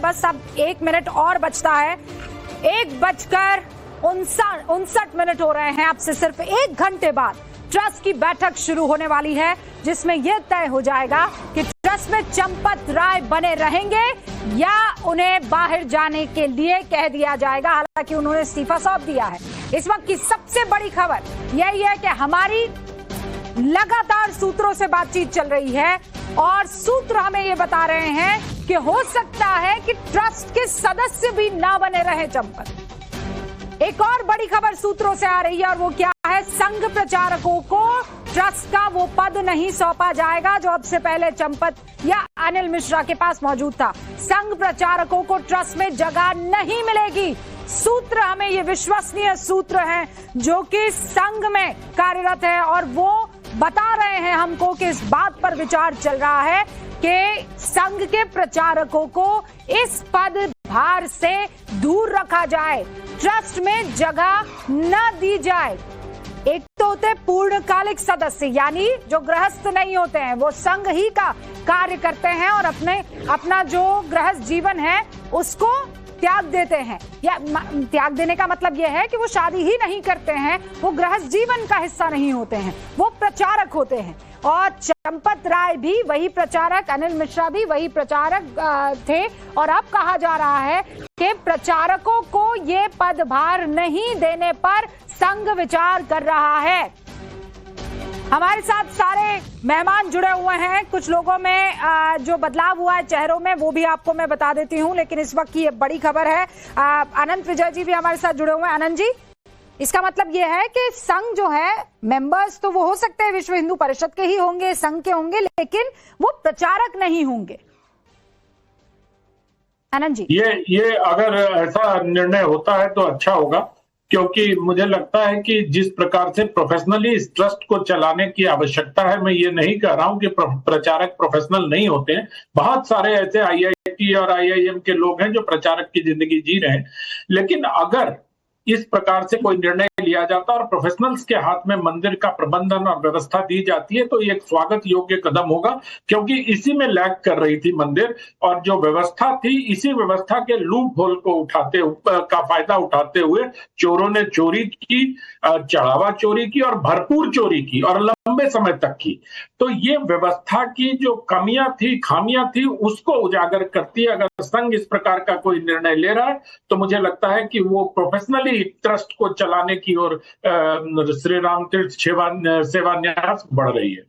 बस अब 1 मिनट और बचता है। 1:59 हो रहे हैं। अब से सिर्फ 1 घंटे बाद ट्रस्ट की बैठक शुरू होने वाली है, जिसमें यह तय हो जाएगा कि ट्रस्ट में चंपत राय बने रहेंगे या उन्हें बाहर जाने के लिए कह दिया जाएगा। हालांकि उन्होंने इस्तीफा सौंप दिया है। इस वक्त की सबसे बड़ी खबर यही है कि हमारी लगातार सूत्रों से बातचीत चल रही है और सूत्र हमें ये बता रहे हैं कि हो सकता है कि ट्रस्ट के सदस्य भी ना बने रहे चंपत। एक और बड़ी खबर सूत्रों से आ रही है और वो क्या है, संघ प्रचारकों को ट्रस्ट का वो पद नहीं सौंपा जाएगा जो अब से पहले चंपत या अनिल मिश्रा के पास मौजूद था। संघ प्रचारकों को ट्रस्ट में जगह नहीं मिलेगी। सूत्र हमें ये विश्वसनीय सूत्र हैं जो कि संघ में कार्यरत है और वो बता रहे हैं हमको कि इस बात पर विचार चल रहा है कि संघ के प्रचारकों को इस पदभार से दूर रखा जाए, ट्रस्ट में जगह न दी जाए। एक तो होते पूर्णकालिक सदस्य, यानी जो गृहस्थ नहीं होते हैं, वो संघ ही का कार्य करते हैं और अपना जो गृहस्थ जीवन है उसको त्याग देते हैं। या त्याग देने का मतलब यह है कि वो शादी ही नहीं करते हैं, वो गृहस्थ जीवन का हिस्सा नहीं होते हैं, वो प्रचारक होते हैं। और चंपत राय भी वही प्रचारक, अनिल मिश्रा भी वही प्रचारक थे और अब कहा जा रहा है कि प्रचारकों को ये पदभार नहीं देने पर संघ विचार कर रहा है। हमारे साथ सारे मेहमान जुड़े हुए हैं। कुछ लोगों में जो बदलाव हुआ है चेहरों में वो भी आपको मैं बता देती हूं, लेकिन इस वक्त की ये बड़ी खबर है। अनंत विजय जी भी हमारे साथ जुड़े हुए हैं। अनंत जी, इसका मतलब ये है कि संघ जो है, मेंबर्स तो वो हो सकते हैं विश्व हिंदू परिषद के ही होंगे, संघ के होंगे, लेकिन वो प्रचारक नहीं होंगे। अनंत जी, ये अगर ऐसा निर्णय होता है तो अच्छा होगा, क्योंकि मुझे लगता है कि जिस प्रकार से प्रोफेशनली इस ट्रस्ट को चलाने की आवश्यकता है, मैं ये नहीं कह रहा हूं कि प्रचारक प्रोफेशनल नहीं होते हैं। बहुत सारे ऐसे IIT और IIM के लोग हैं जो प्रचारक की जिंदगी जी रहे हैं, लेकिन अगर इस प्रकार से कोई निर्णय लिया जाता और प्रोफेशनल्स के हाथ में मंदिर का प्रबंधन और व्यवस्था दी जाती है तो ये एक स्वागत योग्य कदम होगा, क्योंकि इसी में लैग कर रही थी मंदिर। और जो व्यवस्था थी, इसी व्यवस्था के लूप होल को का फायदा उठाते हुए चोरों ने चोरी की, चढ़ावा चोरी की और भरपूर चोरी की और लंबे समय तक की। तो ये व्यवस्था की जो कमियां थी, खामियां थी, उसको उजागर करती है। अगर संघ इस प्रकार का कोई निर्णय ले रहा है तो मुझे लगता है कि वो प्रोफेशनली ट्रस्ट को चलाने की ओर श्री राम तीर्थ सेवा न्यास बढ़ रही है।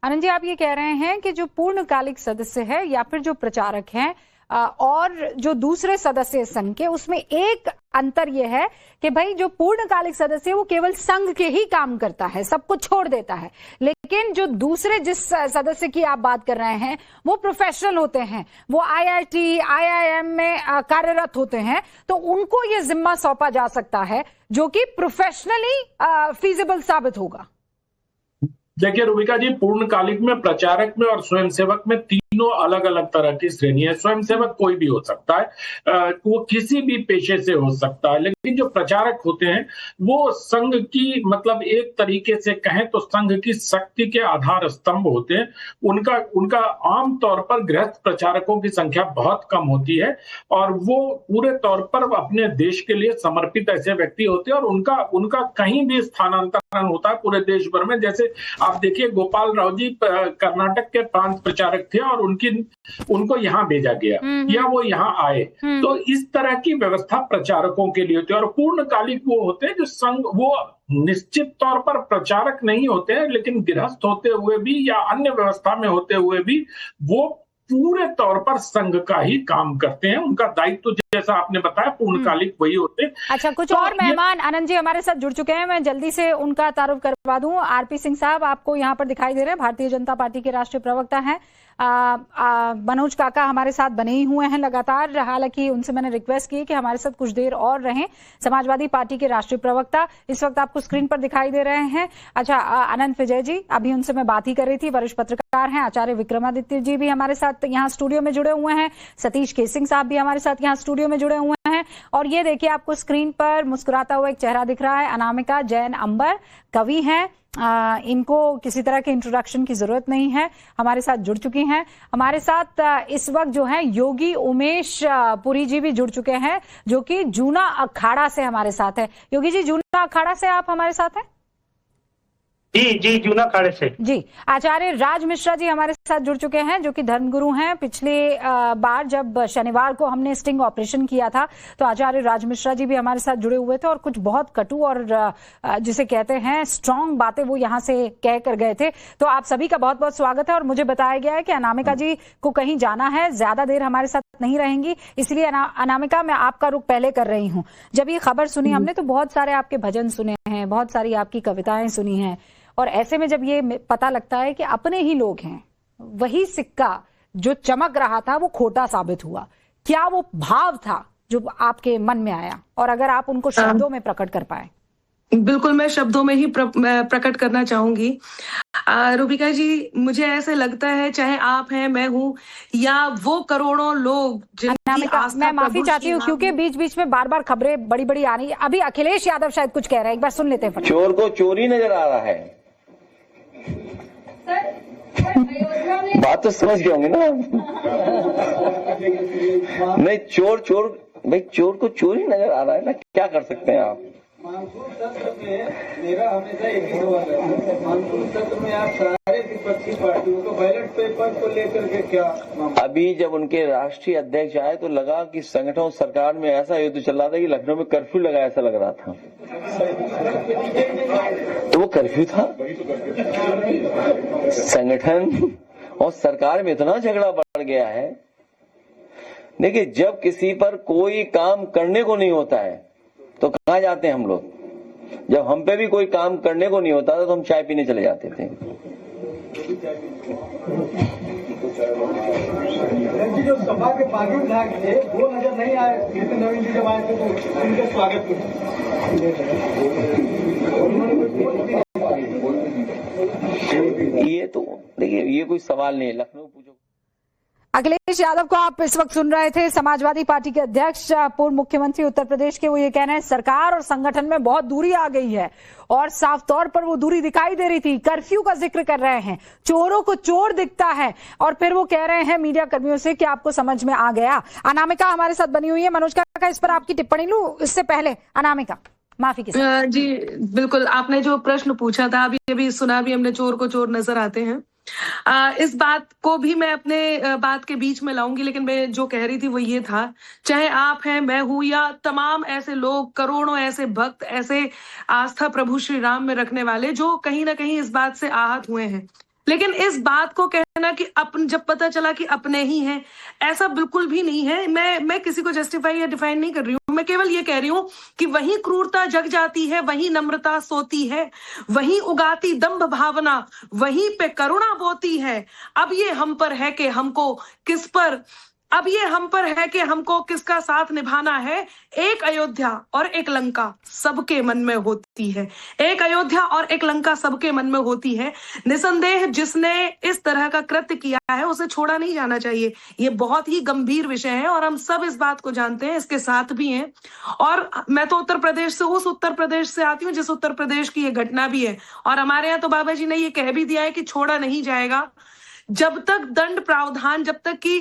आनंद जी, आप ये कह रहे हैं कि जो पूर्णकालिक सदस्य है या फिर जो प्रचारक हैं और जो दूसरे सदस्य संघ के, उसमें एक अंतर यह है कि भाई जो पूर्णकालिक सदस्य है वो केवल संघ के ही काम करता है, सब कुछ छोड़ देता है। लेकिन जो दूसरे जिस सदस्य की आप बात कर रहे हैं वो प्रोफेशनल होते हैं, वो IIT IIM में कार्यरत होते हैं, तो उनको ये जिम्मा सौंपा जा सकता है जो कि प्रोफेशनली फीजिबल साबित होगा। देखिए रुबिका जी, पूर्णकालिक में, प्रचारक में और स्वयंसेवक में तीनों अलग अलग तरह की श्रेणी है। स्वयंसेवक कोई भी हो सकता है, वो किसी भी पेशे से हो सकता है, लेकिन जो प्रचारक होते हैं वो संघ की, मतलब एक तरीके से कहें तो संघ की शक्ति के आधार स्तंभ होते हैं। उनका आम तौर पर गृहस्थ प्रचारकों की संख्या बहुत कम होती है और वो पूरे तौर पर अपने देश के लिए समर्पित ऐसे व्यक्ति होते हैं और उनका कहीं भी स्थानांतरण होता है पूरे देश भर में। जैसे आप देखिए, गोपाल राव जी कर्नाटक के प्रांत प्रचारक थे और उनको यहाँ भेजा गया या वो यहाँ आए। तो इस तरह की व्यवस्था प्रचारकों के लिए होती है। और पूर्णकालिक वो होते हैं जो संघ, वो निश्चित तौर पर प्रचारक नहीं होते हैं, लेकिन गृहस्थ होते हुए भी या अन्य व्यवस्था में होते हुए भी वो पूरे तौर पर संघ का ही काम करते हैं। उनका दायित्व जैसा आपने बताया पूर्णकालिक वही होते हैं। अच्छा, कुछ और मेहमान आनंद जी हमारे साथ जुड़ चुके हैं, मैं जल्दी से उनका तारुफ करवा दूं। RP सिंह साहब आपको यहाँ पर दिखाई दे रहे हैं, भारतीय जनता पार्टी के राष्ट्रीय प्रवक्ता हैं। मनोज काका हमारे साथ बने ही हुए हैं लगातार, हालांकि उनसे मैंने रिक्वेस्ट की कि हमारे साथ कुछ देर और रहें। समाजवादी पार्टी के राष्ट्रीय प्रवक्ता इस वक्त आपको स्क्रीन पर दिखाई दे रहे हैं। अच्छा, अनंत विजय जी, अभी उनसे मैं बात ही कर रही थी, वरिष्ठ पत्रकार हैं। आचार्य विक्रमादित्य जी भी हमारे साथ यहाँ स्टूडियो में जुड़े हुए हैं। सतीश केसिंग साहब भी हमारे साथ यहाँ स्टूडियो में जुड़े हुए हैं। और ये देखिए, आपको स्क्रीन पर मुस्कुराता हुआ एक चेहरा दिख रहा है, अनामिका जैन अंबर, कवि हैं, इनको किसी तरह के इंट्रोडक्शन की जरूरत नहीं है, हमारे साथ जुड़ चुकी हैं। हमारे साथ इस वक्त जो है योगी उमेश पुरी जी भी जुड़ चुके हैं, जो कि जूना अखाड़ा से हमारे साथ है। योगी जी, जूना अखाड़ा से आप हमारे साथ हैं? जी, जूना अखाड़े से जी। आचार्य राज मिश्रा जी हमारे साथ जुड़ चुके हैं, जो कि धर्मगुरु हैं। पिछले बार जब शनिवार को हमने स्टिंग ऑपरेशन किया था तो आचार्य राज मिश्रा जी भी हमारे साथ जुड़े हुए थे और कुछ बहुत कटु और जिसे कहते हैं स्ट्रांग बातें वो यहाँ से कह कर गए थे। तो आप सभी का बहुत बहुत स्वागत है। और मुझे बताया गया है कि अनामिका जी को कहीं जाना है, ज्यादा देर हमारे साथ नहीं रहेंगी, इसलिए अनामिका मैं आपका रुख पहले कर रही हूँ। जब ये खबर सुनी हमने तो बहुत सारे आपके भजन सुने हैं, बहुत सारी आपकी कविताएं सुनी हैं, और ऐसे में जब ये पता लगता है कि अपने ही लोग हैं, वही सिक्का जो चमक रहा था वो खोटा साबित हुआ, क्या वो भाव था जो आपके मन में आया, और अगर आप उनको शब्दों में प्रकट कर पाए? बिल्कुल, मैं शब्दों में ही प्रकट करना चाहूंगी। रूबिका जी, मुझे ऐसे लगता है, चाहे आप हैं, मैं हूं, या वो करोड़ों लोग जिनकी आस्था, मैं माफी चाहती हूँ क्योंकि बीच बीच में बार बार खबरें बड़ी बड़ी आ रही है। अभी अखिलेश यादव शायद कुछ कह रहे हैं, एक बार सुन लेते हैं। चोर को चोरी नजर आ रहा है, बात तो समझ गए होंगे ना। नहीं, चोर भाई, चोर को चोरी नजर आ रहा है ना, क्या कर सकते हैं आप? मानसून सत्र में मेरा हमेशा एक ही सवाल है, मानसून सत्र में आप सारे विपक्षी पार्टियों को बैलेट पेपर को लेकर के क्या? अभी जब उनके राष्ट्रीय अध्यक्ष आए तो लगा कि संगठन और सरकार में ऐसा युद्ध चल रहा था कि लखनऊ में कर्फ्यू लगा, ऐसा लग रहा था। तो वो कर्फ्यू था। संगठन और सरकार में इतना झगड़ा बढ़ गया है। देखिए, जब किसी पर कोई काम करने को नहीं होता है तो कहाँ जाते हैं हम लोग? जब हम पे भी कोई काम करने को नहीं होता था तो हम चाय पीने चले जाते थे। जो सभा के बागी विधायक थे वो नजर नहीं आए, नवीन जी जब आए थे तो उनके स्वागत ये तो देखिए, ये कोई सवाल नहीं है। लखनऊ पूछो। अखिलेश यादव को आप इस वक्त सुन रहे थे, समाजवादी पार्टी के अध्यक्ष, पूर्व मुख्यमंत्री उत्तर प्रदेश के। वो ये कह रहे हैं सरकार और संगठन में बहुत दूरी आ गई है, और साफ तौर पर वो दूरी दिखाई दे रही थी। कर्फ्यू का जिक्र कर रहे हैं, चोरों को चोर दिखता है, और फिर वो कह रहे हैं मीडिया कर्मियों से कि आपको समझ में आ गया। अनामिका हमारे साथ बनी हुई है। मनोज काका, इस पर आपकी टिप्पणी लूं इससे पहले? अनामिका, माफी की। जी बिल्कुल, आपने जो प्रश्न पूछा था, अभी सुना भी हमने, चोर को चोर नजर आते हैं। इस बात को भी मैं अपने बात के बीच में लाऊंगी, लेकिन मैं जो कह रही थी वो ये था, चाहे आप हैं, मैं हूं, या तमाम ऐसे लोग, करोड़ों ऐसे भक्त, ऐसे आस्था प्रभु श्री राम में रखने वाले, जो कहीं ना कहीं इस बात से आहत हुए हैं। लेकिन इस बात को कहना कि जब पता चला कि अपने ही हैं, ऐसा बिल्कुल भी नहीं है। मैं किसी को जस्टिफाई या डिफाइन नहीं कर रही हूँ, मैं केवल ये कह रही हूँ कि वहीं क्रूरता जग जाती है, वहीं नम्रता सोती है, वहीं उगाती दंभ भावना, वहीं पे करुणा बोती है। अब ये हम पर है कि हमको किस पर अब ये हम पर है कि हमको किसका साथ निभाना है। एक अयोध्या और एक लंका सबके मन में होती है, एक अयोध्या और एक लंका सबके मन में होती है। निसंदेह जिसने इस तरह का कृत्य किया है उसे छोड़ा नहीं जाना चाहिए। ये बहुत ही गंभीर विषय है और हम सब इस बात को जानते हैं, इसके साथ भी हैं। और मैं तो उत्तर प्रदेश से, उस उत्तर प्रदेश से आती हूँ जिस उत्तर प्रदेश की ये घटना भी है, और हमारे यहाँ तो बाबा जी ने ये कह भी दिया है कि छोड़ा नहीं जाएगा जब तक दंड प्रावधान, जब तक कि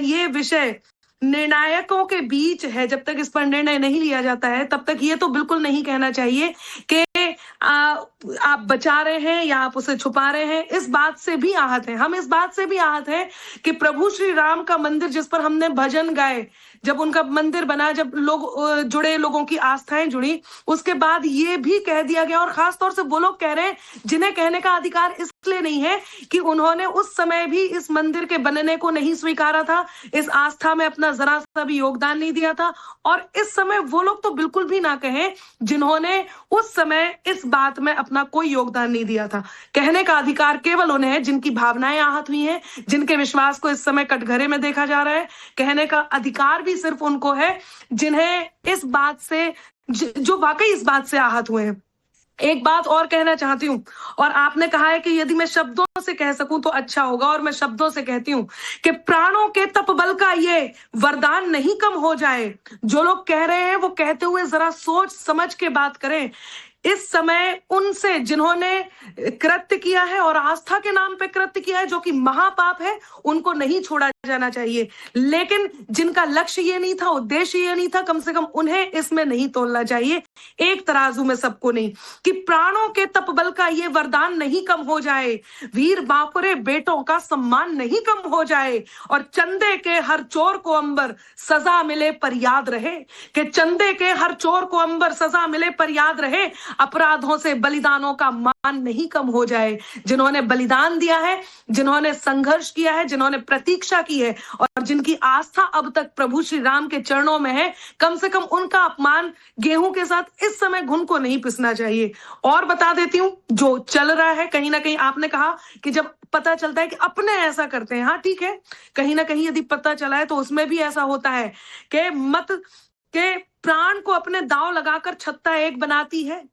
ये विषय निर्णायकों के बीच है, जब तक इस पर निर्णय नहीं लिया जाता है, तब तक ये तो बिल्कुल नहीं कहना चाहिए कि आप बचा रहे हैं या आप उसे छुपा रहे हैं। इस बात से भी आहत हैं हम, इस बात से भी आहत हैं कि प्रभु श्री राम का मंदिर, जिस पर हमने भजन गाए, जब उनका मंदिर बना, जब लोग जुड़े, लोगों की आस्थाएं जुड़ी, उसके बाद ये भी कह दिया गया, और खासतौर से वो लोग कह रहे हैं जिन्हें कहने का अधिकार इसलिए नहीं है कि उन्होंने उस समय भी इस मंदिर के बनने को नहीं स्वीकारा था, इस आस्था में अपना जरा सा भी योगदान नहीं दिया था, और इस समय वो लोग तो बिल्कुल भी ना कहें जिन्होंने उस समय इस बात में अपना कोई योगदान नहीं दिया था। कहने का अधिकार केवल उन्हें है जिनकी भावनाएं आहत हुई हैं, जिनके विश्वास को इस समय कटघरे में देखा जा रहा है। कहने का अधिकार भी सिर्फ उनको है जिन्हें इस बात से, जो वाकई इस बात से आहत हुए हैं। एक बात और कहना चाहती हूँ, और आपने कहा है कि यदि मैं शब्दों से कह सकूं तो अच्छा होगा, और मैं शब्दों से कहती हूँ कि प्राणों के तपबल का ये वरदान नहीं कम हो जाए। जो लोग कह रहे हैं वो कहते हुए जरा सोच समझ के बात करें इस समय उनसे जिन्होंने कृत्य किया है और आस्था के नाम पे कृत्य किया है, जो कि महापाप है, उनको नहीं छोड़ा जाना चाहिए। लेकिन जिनका लक्ष्य ये नहीं था, उद्देश्य ये नहीं था, कम से कम उन्हें इसमें नहीं तोलना चाहिए एक तराजू में सबको नहीं, कि प्राणों के तपबल का ये वरदान नहीं कम हो जाए, वीर बापुरे बेटों का सम्मान नहीं कम हो जाए, और चंदे के हर चोर को अंबर सजा मिले पर याद रहे, कि चंदे के हर चोर को अंबर सजा मिले पर याद रहे, अपराधों से बलिदानों का मान नहीं कम हो जाए। जिन्होंने बलिदान दिया है, जिन्होंने संघर्ष किया है, जिन्होंने प्रतीक्षा की है और जिनकी आस्था अब तक प्रभु श्री राम के चरणों में है, कम से कम उनका अपमान गेहूं के साथ इस समय घुन को नहीं पिसना चाहिए। और बता देती हूं, जो चल रहा है, कहीं ना कहीं आपने कहा कि जब पता चलता है कि अपने ऐसा करते हैं, हाँ ठीक है, कहीं ना कहीं यदि पता चला है तो उसमें भी ऐसा होता है कि मत के प्राण को अपने दांव लगाकर छत्ता एक बनाती है,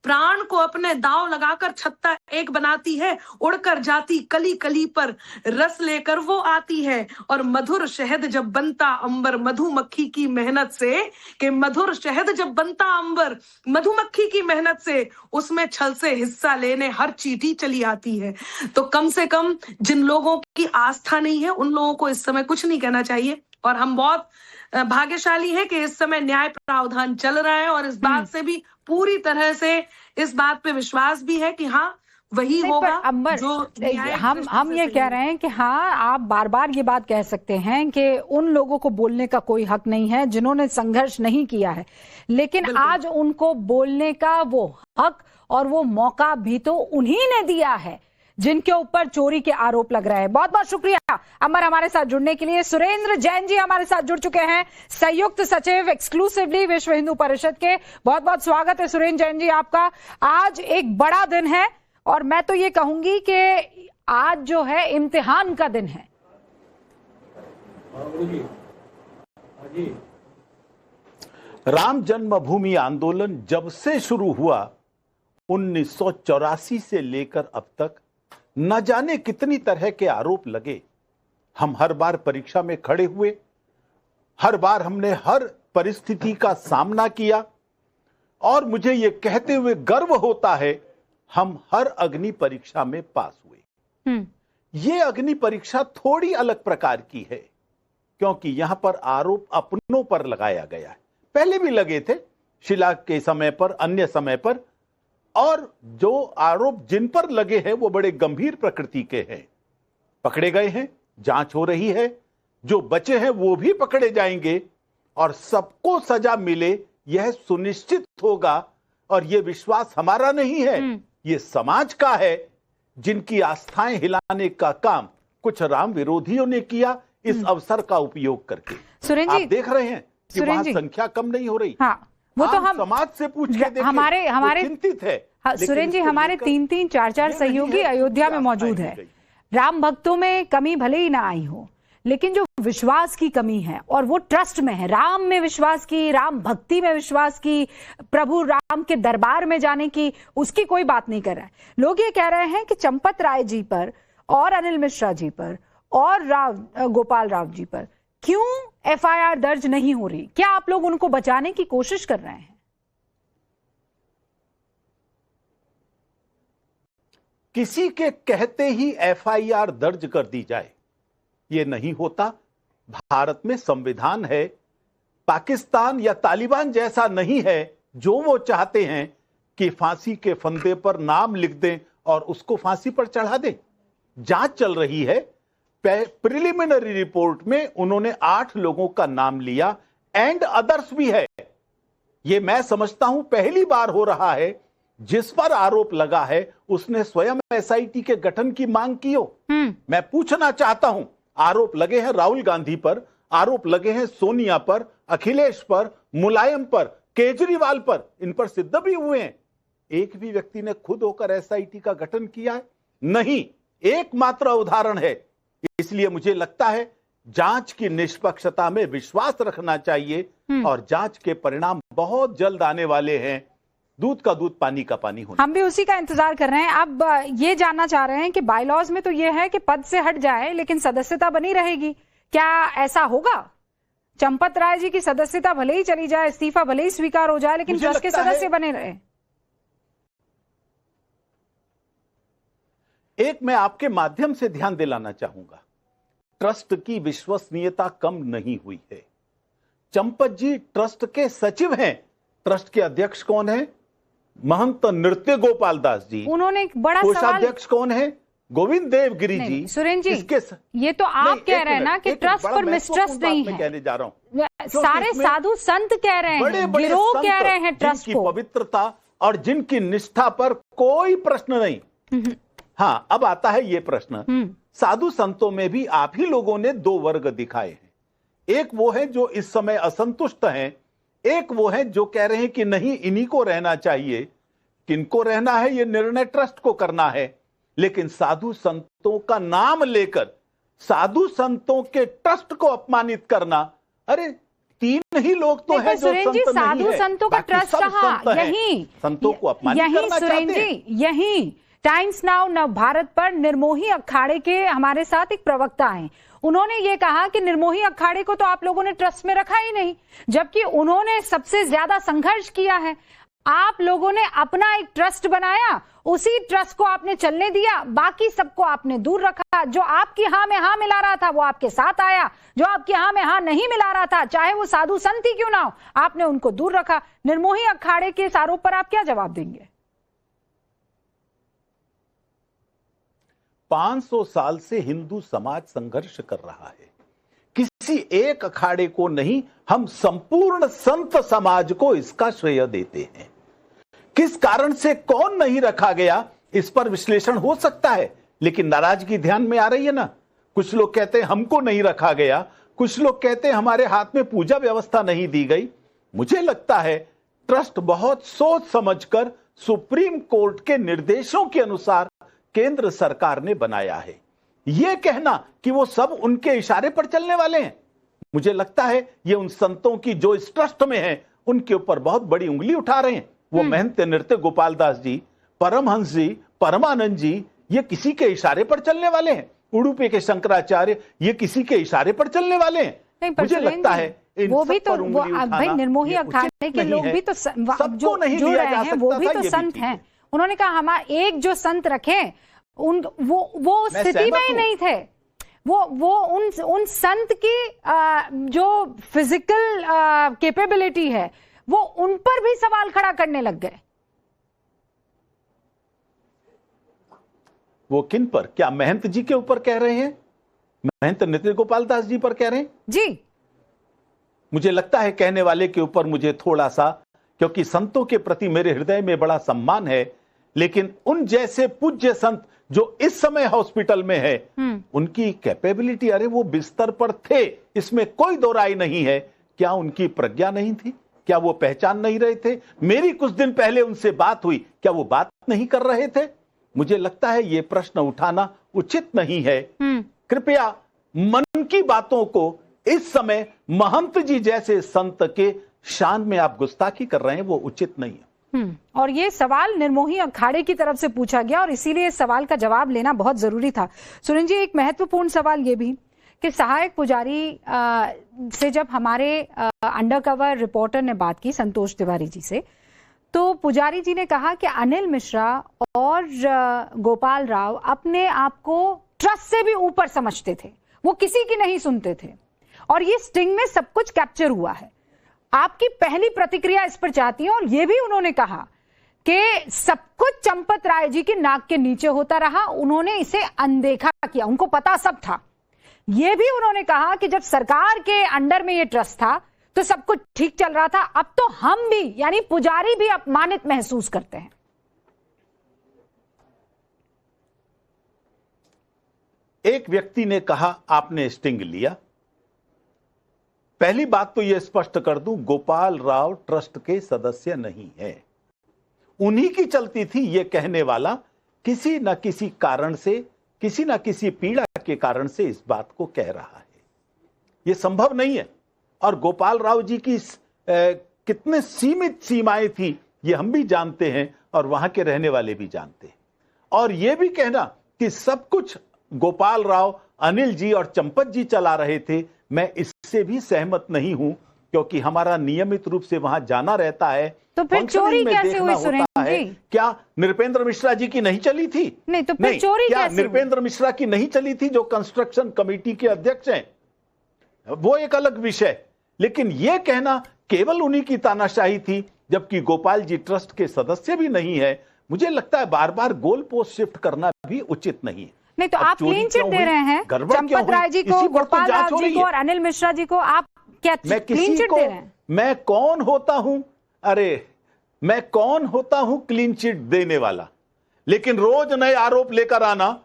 प्राण को अपने दांव लगाकर छत्ता एक बनाती है, उड़कर जाती कली कली पर रस लेकर वो आती है, और मधुर शहद जब बनता अंबर मधुमक्खी की मेहनत से, कि मधुर शहद जब बनता अंबर मधुमक्खी की मेहनत से, उसमें छल से हिस्सा लेने हर चींटी चली आती है। तो कम से कम जिन लोगों की आस्था नहीं है, उन लोगों को इस समय कुछ नहीं कहना चाहिए। और हम बहुत भाग्यशाली है कि इस समय न्याय प्रावधान चल रहा है, और इस बात से भी पूरी तरह से इस बात पे विश्वास भी है कि हाँ वही होगा जो हम ये कह रहे हैं कि हाँ, आप बार बार ये बात कह सकते हैं कि उन लोगों को बोलने का कोई हक नहीं है जिन्होंने संघर्ष नहीं किया है, लेकिन आज उनको बोलने का वो हक और वो मौका भी तो उन्हीं ने दिया है जिनके ऊपर चोरी के आरोप लग रहे हैं। बहुत बहुत शुक्रिया अमर हमारे साथ जुड़ने के लिए। सुरेंद्र जैन जी हमारे साथ जुड़ चुके हैं, संयुक्त सचिव एक्सक्लूसिवली विश्व हिंदू परिषद के। बहुत बहुत स्वागत है सुरेंद्र जैन जी आपका। आज एक बड़ा दिन है और मैं तो ये कहूंगी कि आज जो है इम्तिहान का दिन है। राम जन्मभूमि आंदोलन जब से शुरू हुआ 1984 से लेकर अब तक न जाने कितनी तरह के आरोप लगे। हम हर बार परीक्षा में खड़े हुए, हर बार हमने हर परिस्थिति का सामना किया, और मुझे यह कहते हुए गर्व होता है हम हर अग्नि परीक्षा में पास हुए। यह अग्नि परीक्षा थोड़ी अलग प्रकार की है क्योंकि यहां पर आरोप अपनों पर लगाया गया है। पहले भी लगे थे, शिला के समय पर, अन्य समय पर, और जो आरोप जिन पर लगे हैं वो बड़े गंभीर प्रकृति के हैं। पकड़े गए हैं, जांच हो रही है, जो बचे हैं वो भी पकड़े जाएंगे और सबको सजा मिले यह सुनिश्चित होगा। और यह विश्वास हमारा नहीं है, ये समाज का है, जिनकी आस्थाएं हिलाने का काम कुछ राम विरोधियों ने किया इस अवसर का उपयोग करके। सुरेंद्र जी, आप देख रहे हैं कि वहां संख्या कम नहीं हो रही। हाँ, वो तो हम समाज से पूछ के देखें, हमारे चिंतित है। हाँ, सुरेंद्र जी, हमारे 3-3, 4-4 सहयोगी अयोध्या में मौजूद है। राम भक्तों में कमी भले ही ना आई हो, लेकिन जो विश्वास की कमी है और वो ट्रस्ट में है, राम में विश्वास की, राम भक्ति में विश्वास की, प्रभु राम के दरबार में जाने की, उसकी कोई बात नहीं कर रहा है। लोग ये कह रहे हैं कि चंपत राय जी पर और अनिल मिश्रा जी पर और गोपाल राव जी पर क्यों FIR दर्ज नहीं हो रही? क्या आप लोग उनको बचाने की कोशिश कर रहे हैं? किसी के कहते ही FIR दर्ज कर दी जाए, यह नहीं होता। भारत में संविधान है, पाकिस्तान या तालिबान जैसा नहीं है जो वो चाहते हैं कि फांसी के फंदे पर नाम लिख दें और उसको फांसी पर चढ़ा दें। जांच चल रही है। प्रिलिमिनरी रिपोर्ट में उन्होंने 8 लोगों का नाम लिया, एंड अदर्स भी है। यह मैं समझता हूं पहली बार हो रहा है। जिस पर आरोप लगा है उसने स्वयं SIT के गठन की मांग की हो। मैं पूछना चाहता हूं, आरोप लगे हैं राहुल गांधी पर, आरोप लगे हैं सोनिया पर, अखिलेश पर, मुलायम पर, केजरीवाल पर, इन पर सिद्ध भी हुए हैं। एक भी व्यक्ति ने खुद होकर SIT का गठन किया है? नहीं, एकमात्र उदाहरण है। इसलिए मुझे लगता है जांच की निष्पक्षता में विश्वास रखना चाहिए और जांच के परिणाम बहुत जल्द आने वाले हैं। दूध का दूध, पानी का पानी होना। हम भी उसी का इंतजार कर रहे हैं। अब ये जानना चाह रहे हैं कि बायलॉज में तो ये है कि पद से हट जाए लेकिन सदस्यता बनी रहेगी, क्या ऐसा होगा? चंपत राय जी की सदस्यता भले ही चली जाए, इस्तीफा भले ही स्वीकार हो जाए, लेकिन ट्रस्ट के सदस्य बने रहे। एक मैं आपके माध्यम से ध्यान दिलाना चाहूंगा, ट्रस्ट की विश्वसनीयता कम नहीं हुई है। चंपत जी ट्रस्ट के सचिव हैं। ट्रस्ट के अध्यक्ष कौन है? महंत नृत्य गोपाल दास जी। उन्होंने एक बड़ा सवाल, कोषाध्यक्ष कौन है? गोविंद देवगिरी जी। सुरेंद्र जी, इसके ये तो आप कह रहे हैं ना कि ट्रस्ट पर मिसट्रस्ट नहीं है। कहने जा रहा हूं, सारे साधु संत कह रहे हैं, गिरोह कह रहे हैं ट्रस्ट की को, पवित्रता और जिनकी निष्ठा पर कोई प्रश्न नहीं। हाँ, अब आता है ये प्रश्न, साधु संतों में भी आप ही लोगों ने दो वर्ग दिखाए हैं। एक वो है जो इस समय असंतुष्ट हैं, एक वो है जो कह रहे हैं कि नहीं, इन्हीं को रहना चाहिए। किनको रहना है ये निर्णय ट्रस्ट को करना है, लेकिन साधु संतों का नाम लेकर साधु संतों के ट्रस्ट को अपमानित करना, अरे तीन ही लोग तो हैं जो संत नहीं है। साधु संतों का ट्रस्ट कहाँ? यही संतों को अपमानित करना चाहते हैं। यही टाइम्स नाउ नव भारत पर निर्मोही अखाड़े के हमारे साथ एक प्रवक्ता हैं। उन्होंने ये कहा कि निर्मोही अखाड़े को तो आप लोगों ने ट्रस्ट में रखा ही नहीं, जबकि उन्होंने सबसे ज्यादा संघर्ष किया है। आप लोगों ने अपना एक ट्रस्ट बनाया, उसी ट्रस्ट को आपने चलने दिया, बाकी सबको आपने दूर रखा। जो आपकी हाँ में हाँ मिला रहा था वो आपके साथ आया, जो आपकी हाँ में हाँ नहीं मिला रहा था, चाहे वो साधु संत ही क्यों ना हो, आपने उनको दूर रखा। निर्मोही अखाड़े के इस आरोप पर आप क्या जवाब देंगे? 500 साल से हिंदू समाज संघर्ष कर रहा है। किसी एक अखाड़े को नहीं, हम संपूर्ण संत समाज को इसका श्रेय देते हैं। किस कारण से कौन नहीं रखा गया, इस पर विश्लेषण हो सकता है, लेकिन नाराजगी ध्यान में आ रही है ना। कुछ लोग कहते हैं हमको नहीं रखा गया, कुछ लोग कहते हैं हमारे हाथ में पूजा व्यवस्था नहीं दी गई। मुझे लगता है ट्रस्ट बहुत सोच समझकर सुप्रीम कोर्ट के निर्देशों के अनुसार केंद्र सरकार ने बनाया है। यह कहना कि वो सब उनके इशारे पर चलने वाले हैं, मुझे लगता है ये उन संतों की जो इस ट्रस्ट में हैं उनके ऊपर बहुत बड़ी उंगली उठा रहे हैं। वो महंत नृत्य गोपाल दास जी, परमहंस जी, परमानंद जी, ये किसी के इशारे पर चलने वाले हैं। उडुपी के शंकराचार्य, ये किसी के इशारे पर चलने वाले हैं। मुझे लगता है वो भी तो भाई निर्मोही अखाड़े के लोग भी तो जो जुड़ रहे हैं वो भी तो संत हैं। उन्होंने कहा हमारा एक जो संत रखे वो स्थिति में ही नहीं थे। वो उन संत की जो फिजिकल कैपेबिलिटी है वो उन पर भी सवाल खड़ा करने लग गए। वो किन पर? क्या महंत जी के ऊपर कह रहे हैं? महंत नृत्य गोपाल दास जी पर कह रहे हैं जी? मुझे लगता है कहने वाले के ऊपर मुझे थोड़ा सा, क्योंकि संतों के प्रति मेरे हृदय में बड़ा सम्मान है, लेकिन उन जैसे पूज्य संत जो इस समय हॉस्पिटल में है, उनकी कैपेबिलिटी, अरे वो बिस्तर पर थे, इसमें कोई दो राय नहीं है। क्या उनकी प्रज्ञा नहीं थी? क्या वो पहचान नहीं रहे थे? मेरी कुछ दिन पहले उनसे बात हुई, क्या वो बात नहीं कर रहे थे? मुझे लगता है ये प्रश्न उठाना उचित नहीं है। कृपया मन की बातों को इस समय महंत जी जैसे संत के शान में आप गुस्ताखी कर रहे हैं, वो उचित नहीं है। और ये सवाल निर्मोही अखाड़े की तरफ से पूछा गया और इसीलिए इस सवाल का जवाब लेना बहुत जरूरी था। सुरेंद्र जी, एक महत्वपूर्ण सवाल ये भी कि सहायक पुजारी से जब हमारे अंडरकवर रिपोर्टर ने बात की संतोष तिवारी जी से, तो पुजारी जी ने कहा कि अनिल मिश्रा और गोपाल राव अपने आप को ट्रस्ट से भी ऊपर समझते थे, वो किसी की नहीं सुनते थे, और ये स्टिंग में सब कुछ कैप्चर हुआ है। आपकी पहली प्रतिक्रिया इस पर चाहती हूं। और ये भी उन्होंने कहा कि सब कुछ चंपत राय जी की नाक के नीचे होता रहा, उन्होंने इसे अनदेखा किया, उनको पता सब था। ये भी उन्होंने कहा कि जब सरकार के अंडर में ये ट्रस्ट था तो सब कुछ ठीक चल रहा था, अब तो हम भी यानी पुजारी भी अपमानित महसूस करते हैं। एक व्यक्ति ने कहा आपने स्टिंग लिया। पहली बात तो यह स्पष्ट कर दूं, गोपाल राव ट्रस्ट के सदस्य नहीं है। उन्हीं की चलती थी यह कहने वाला किसी न किसी कारण से, किसी न किसी पीड़ा के कारण से इस बात को कह रहा है। यह संभव नहीं है। और गोपाल राव जी की कितने सीमित सीमाएं थी ये हम भी जानते हैं और वहां के रहने वाले भी जानते हैं। और यह भी कहना कि सब कुछ गोपाल राव, अनिल जी और चंपत जी चला रहे थे, मैं इससे भी सहमत नहीं हूं। क्योंकि हमारा नियमित रूप से वहां जाना रहता है। तो फिर चोरी कैसे हुई सुरेंद्र जी? क्या नृपेंद्र मिश्रा जी की नहीं चली थी? नहीं, तो फिर चोरी क्या कैसे नृपेंद्र मिश्रा की नहीं चली थी, जो कंस्ट्रक्शन कमेटी के अध्यक्ष हैं? वो एक अलग विषय। लेकिन यह कहना केवल उन्हीं की तानाशाही थी, जबकि गोपाल जी ट्रस्ट के सदस्य भी नहीं है, मुझे लगता है बार बार गोल पोस्ट शिफ्ट करना भी उचित नहीं है। नहीं, तो आप क्लीन चिट दे रहे हैं चंपत राय जी को, गोपाल राज जी को और अनिल मिश्रा जी को, आप क्या क्लीन चिट दे रहे हैं? मैं कौन होता हूं? अरे मैं कौन होता हूं क्लीन चिट देने वाला? लेकिन रोज नए आरोप लेकर आना,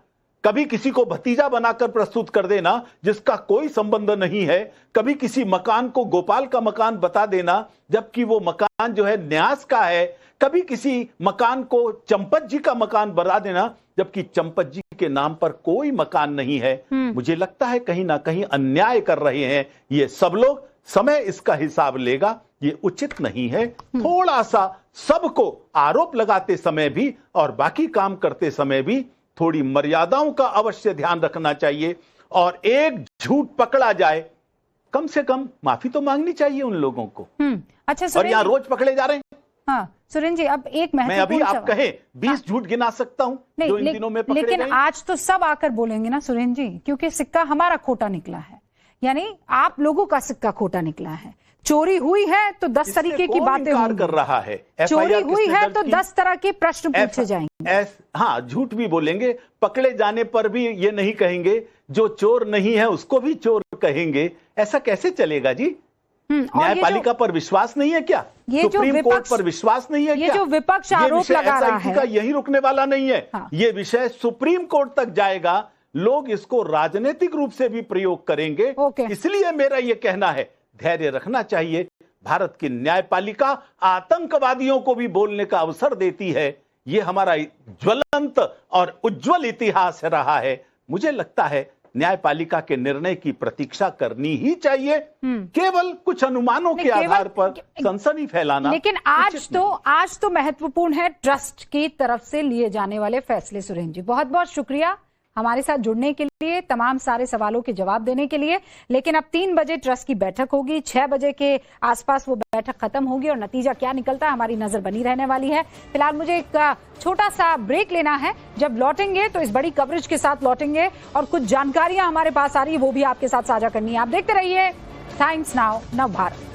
कभी किसी को भतीजा बनाकर प्रस्तुत कर देना जिसका कोई संबंध नहीं है, कभी किसी मकान को गोपाल का मकान बता देना जबकि वो मकान जो है न्यास का है, कभी किसी मकान को चंपत जी का मकान बता देना जबकि चंपत जी के नाम पर कोई मकान नहीं है। मुझे लगता है कहीं ना कहीं अन्याय कर रहे हैं ये सब लोग। समय इसका हिसाब लेगा, ये उचित नहीं है। थोड़ा सा सबको आरोप लगाते समय भी और बाकी काम करते समय भी थोड़ी मर्यादाओं का अवश्य ध्यान रखना चाहिए। और एक झूठ पकड़ा जाए, कम से कम माफी तो मांगनी चाहिए उन लोगों को। अच्छा, और यहाँ रोज पकड़े जा रहे हैं। हाँ सुरेंद्र जी, अब एक मैं अभी आप कहें 20 झूठ गिना सकता हूं जो इन दिनों में पकड़े गए। लेकिन आज तो सब आकर बोलेंगे ना सुरेंद्र जी, क्योंकि सिक्का हमारा खोटा निकला है, यानी आप लोगों का सिक्का खोटा निकला है। चोरी हुई है तो 10 तरीके की बातें होंगी, कर रहा है। चोरी हुई है तो 10 तरह के प्रश्न पूछे जाएंगे। हाँ, झूठ भी बोलेंगे, पकड़े जाने पर भी ये नहीं कहेंगे, जो चोर नहीं है उसको भी चोर कहेंगे। ऐसा कैसे चलेगा जी? न्यायपालिका पर विश्वास नहीं है क्या? सुप्रीम कोर्ट पर विश्वास नहीं है क्या? ये जो विपक्ष आरोप लगा रहा है, का यही रुकने वाला नहीं है। हाँ। ये विषय सुप्रीम कोर्ट तक जाएगा, लोग इसको राजनीतिक रूप से भी प्रयोग करेंगे। इसलिए मेरा यह कहना है, धैर्य रखना चाहिए। भारत की न्यायपालिका आतंकवादियों को भी बोलने का अवसर देती है। यह हमारा ज्वलंत और उज्जवल इतिहास रहा है। मुझे लगता है न्यायपालिका के निर्णय की प्रतीक्षा करनी ही चाहिए। केवल कुछ अनुमानों के आधार पर सनसनी फैलाना। लेकिन आज तो महत्वपूर्ण है ट्रस्ट की तरफ से लिए जाने वाले फैसले। सुरेंद्र जी, बहुत बहुत शुक्रिया हमारे साथ जुड़ने के लिए, तमाम सारे सवालों के जवाब देने के लिए। लेकिन अब 3 बजे ट्रस्ट की बैठक होगी, 6 बजे के आसपास वो बैठक खत्म होगी और नतीजा क्या निकलता है हमारी नजर बनी रहने वाली है। फिलहाल मुझे एक छोटा सा ब्रेक लेना है। जब लौटेंगे तो इस बड़ी कवरेज के साथ लौटेंगे और कुछ जानकारियां हमारे पास आ रही है वो भी आपके साथ साझा करनी है। आप देखते रहिए टाइम्स नाउ नव भारत।